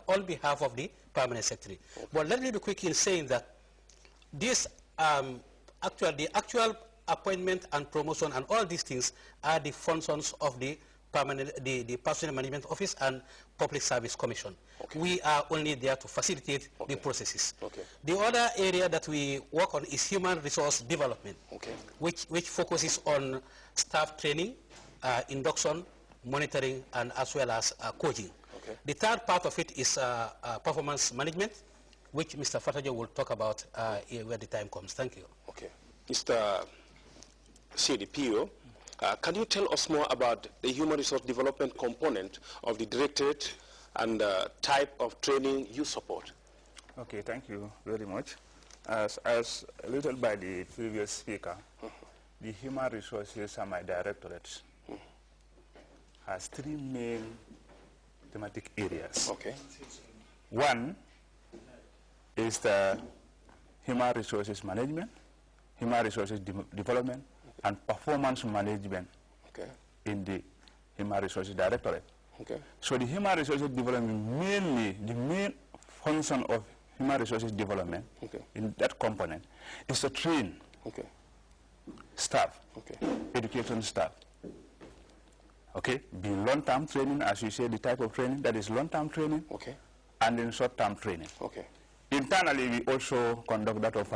on behalf of the permanent secretary. Okay. But let me be quick in saying that this the actual appointment and promotion and all these things are the functions of the the Personnel Management Office and Public Service Commission. Okay. We are only there to facilitate the processes. Okay. The other area that we work on is human resource development, which focuses on staff training, induction, monitoring, and as well as coaching. Okay. The third part of it is performance management, which Mr. Fatajo will talk about when the time comes. Thank you. Okay. Mr. CDPO, can you tell us more about the human resource development component of the directorate and the type of training you support? Okay, thank you very much. As alluded by the previous speaker, the human resources and my directorate has three main thematic areas. Okay. One is the human resources management, human resources development, and performance management in the human resources directorate. Okay. So the human resources development, mainly the main function of human resources development in that component is to train staff, education staff. Okay, be long-term training, as you say, the type of training that is long-term training, and then short-term training. Okay. Internally, we also conduct that of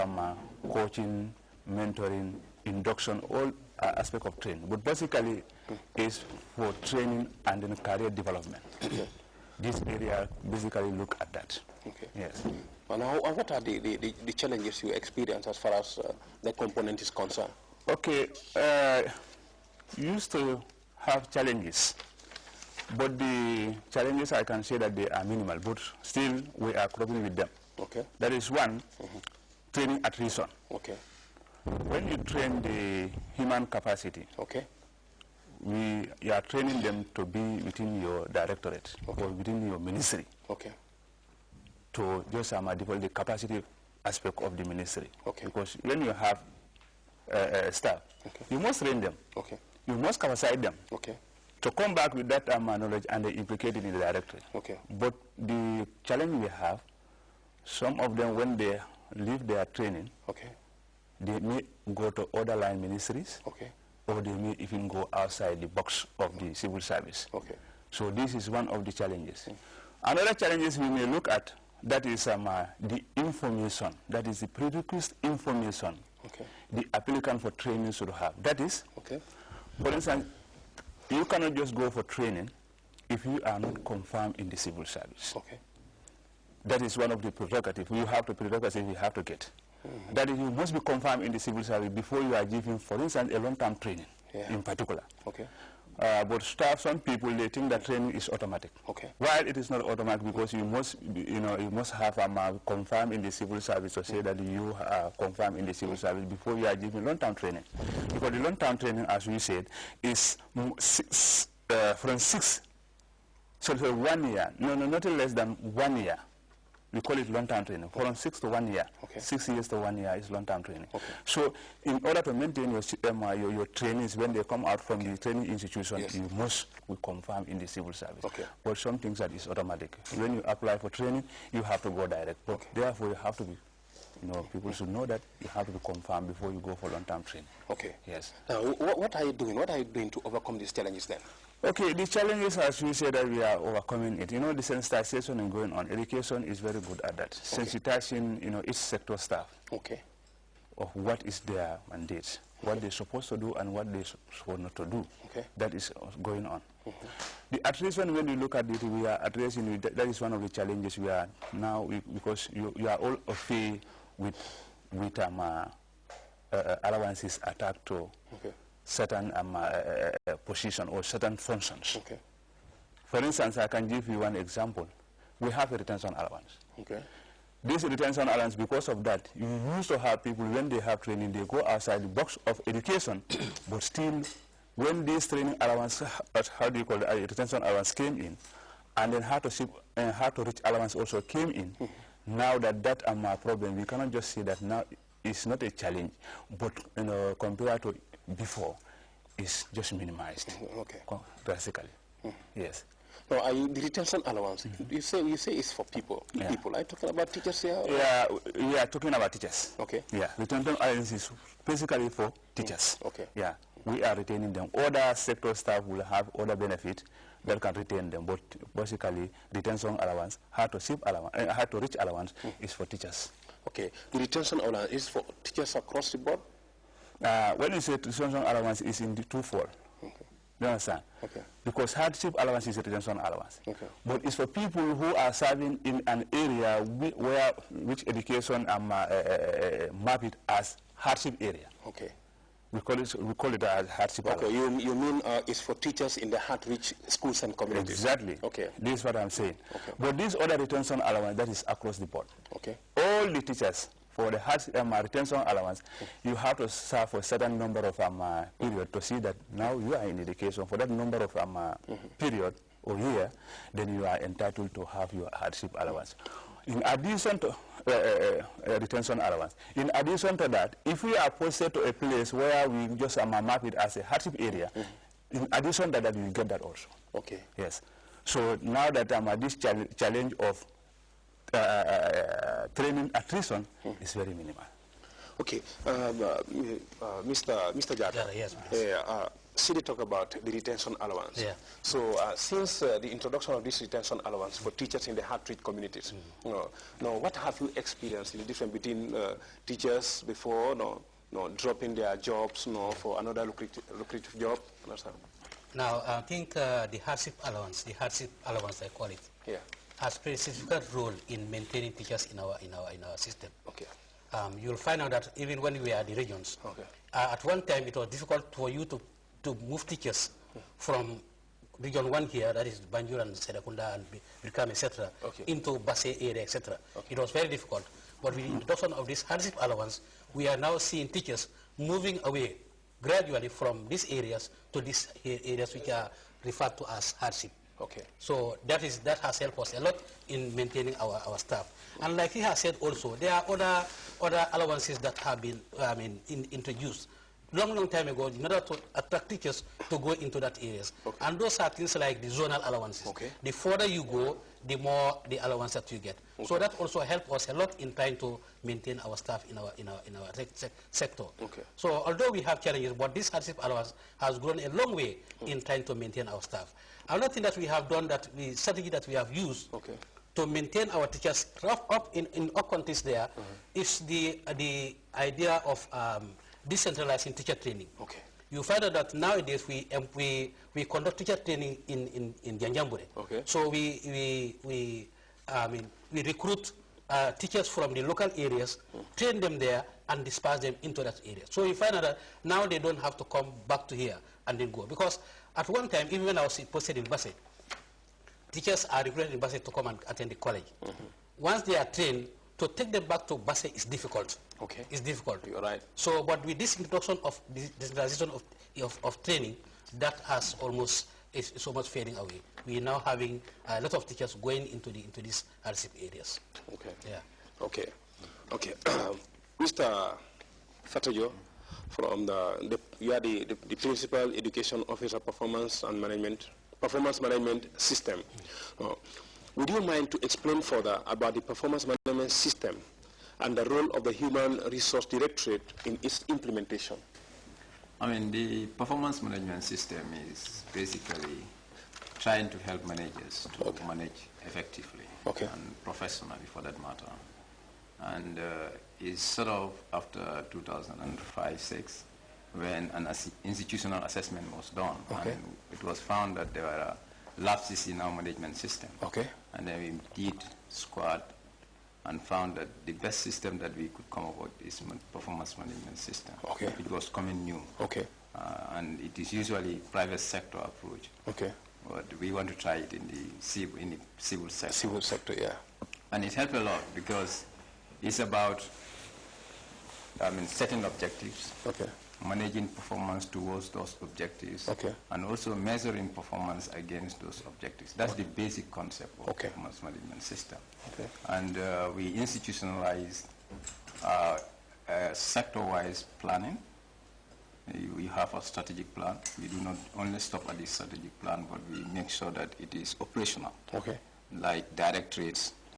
coaching, mentoring, induction, all aspects of training. But basically, is for training and then career development. Okay. This area basically look at that. Okay. Yes. And what are the challenges you experience as far as the component is concerned? Okay, used to have challenges, but the challenges I can say that they are minimal, but still we are coping with them. Okay. That is one, training at reason. Okay. When you train the human capacity, you are training them to be within your directorate or within your ministry. Okay. To just develop the capacity aspect of the ministry. Okay. Because when you have staff, you must train them. Okay. You must capacite them. Okay. To come back with that knowledge and they implicate it in the directorate. Okay. But the challenge we have, some of them when they leave their training, they may go to other line ministries, or they may even go outside the box of the civil service. Okay. So this is one of the challenges. Another challenges we may look at, that is the information, that is the prerequisite information the applicant for training should have. That is, for instance, you cannot just go for training if you are not confirmed in the civil service. Okay. That is one of the prerogatives. You have to get. That is, you must be confirmed in the civil service before you are given, for instance, a long-term training in particular. Okay. But staff, some people, they think that training is automatic. Okay. While it is not automatic, because you must, you must have confirmed in the civil service to say that you are confirmed in the civil service before you are given long-term training. Because the long-term training, as we said, is from 1 year. No, not less than 1 year. We call it long-term training. From 6 to 1 year. 6 years to 1 year is long-term training. So in order to maintain your trainees when they come out from the training institution, you must be confirmed in the civil service. But some things that is automatic. When you apply for training, you have to go direct. But therefore, you have to be, people should know that you have to be confirmed before you go for long-term training. Okay. Yes. Now, what are you doing? What are you doing to overcome these challenges then? Okay, the challenges, as we say, that we are overcoming it. The sensitization is going on. Education is very good at that. Sensitizing, each sector staff of what is their mandate, what they're supposed to do and what they're supposed not to do. That is going on. The attrition, when we look at it, we are addressing it. That is one of the challenges we are now, because you are all afraid with allowances attached to certain position or certain functions. Okay. For instance, I can give you one example. We have a retention allowance. Okay. This retention allowance, because of that, you used to have people, when they have training, they go outside the box of education, but still, when this training allowance, retention allowance came in, and then how to reach allowance also came in, now that problem, we cannot just say that now it's not a challenge, but compared to before, is just minimized drastically. Yes. No, the retention allowance, you say it's for people. People, are you talking about teachers here? Yeah, we are talking about teachers. Okay. Yeah, retention allowance is basically for teachers. Okay. Yeah, we are retaining them. Other sector staff will have other benefit that can retain them, but basically retention allowance, hard to reach allowance is for teachers. Okay, the retention allowance is for teachers across the board? When you say retention allowance is in the twofold. Okay. You understand? Okay. Because hardship allowance is a retention allowance. Okay. But it's for people who are serving in an area which education map it as hardship area. Okay. We call it as hardship allowance. Okay, you mean it's for teachers in the hard-rich schools and communities? Exactly. Okay. This is what I'm saying. Okay. But this other retention allowance, that is across the board. Okay. All the teachers, for the retention allowance, you have to serve for a certain number of period to see that now you are in education for that number of period or year, then you are entitled to have your hardship allowance. In addition to retention allowance, in addition to that, if we are posted to a place where we just map it as a hardship area, in addition to that, you get that also. Okay. Yes. So now that this challenge of training attrition is very minimal. Okay, Mr. Jata, yes, Sidi talk about the retention allowance. Yeah. So since the introduction of this retention allowance for teachers in the hard-hit communities, now what have you experienced in the difference between teachers before dropping their jobs for another lucrative job? Now, I think the hardship allowance I call it, has played a significant role in maintaining teachers in our system. Okay. You'll find out that even when we are at the regions, at one time it was difficult for you to move teachers from region 1 here, that is Banjul and Serekunda and Brikam, etc., into Basse area, etc. It was very difficult. But with the introduction of this hardship allowance, we are now seeing teachers moving away gradually from these areas to these areas which are referred to as hardship. Okay. So that has helped us a lot in maintaining our staff. And like he has said also, there are other allowances that have been introduced long time ago in order to attract teachers to go into that areas. Okay. And those are things like the zonal allowances. Okay. The further you go, the more the allowance that you get. Okay. So that also helped us a lot in trying to maintain our staff in our sector. Okay. So although we have challenges, but this hardship allowance has grown a long way in trying to maintain our staff. Another thing that we have done, the strategy that we have used to maintain our teachers up in up countries there is the idea of decentralizing teacher training. Okay. You find out that nowadays we conduct teacher training in Janjambure. Okay. So we recruit teachers from the local areas, train them there, and disperse them into that area. So you find out that now they don't have to come back to here and then go. Because at one time, even when I was posted in Basse, teachers are recruited in Basse to come and attend the college. Once they are trained, to take them back to Basse is difficult. Okay. It's difficult. You're right. So, but with this introduction of decentralization of training, that has almost is almost fading away. We are now having a lot of teachers going into these hardship areas. Okay. Yeah. Okay. Okay. Mr. Fatajo, from you are the principal education officer performance management system. Would you mind to explain further about the performance management system and the role of the Human Resource Directorate in its implementation? I mean, the performance management system is basically trying to help managers to manage effectively and professionally, for that matter. And it's sort of after 2005-06 when an institutional assessment was done, and it was found that there were lapses in our management system. Okay. And then we did squad and found that the best system that we could come up with is performance management system. Okay. It was coming new. Okay. And it is usually private sector approach. Okay. But we want to try it in the civil sector. Civil sector, yeah. And it helped a lot because it's about setting objectives. Okay. Managing performance towards those objectives, and also measuring performance against those objectives. That's the basic concept of performance management system. Okay. And we institutionalized sector-wise planning, You have a strategic plan. We do not only stop at the strategic plan, but we make sure that it is operational. Okay. Like directorates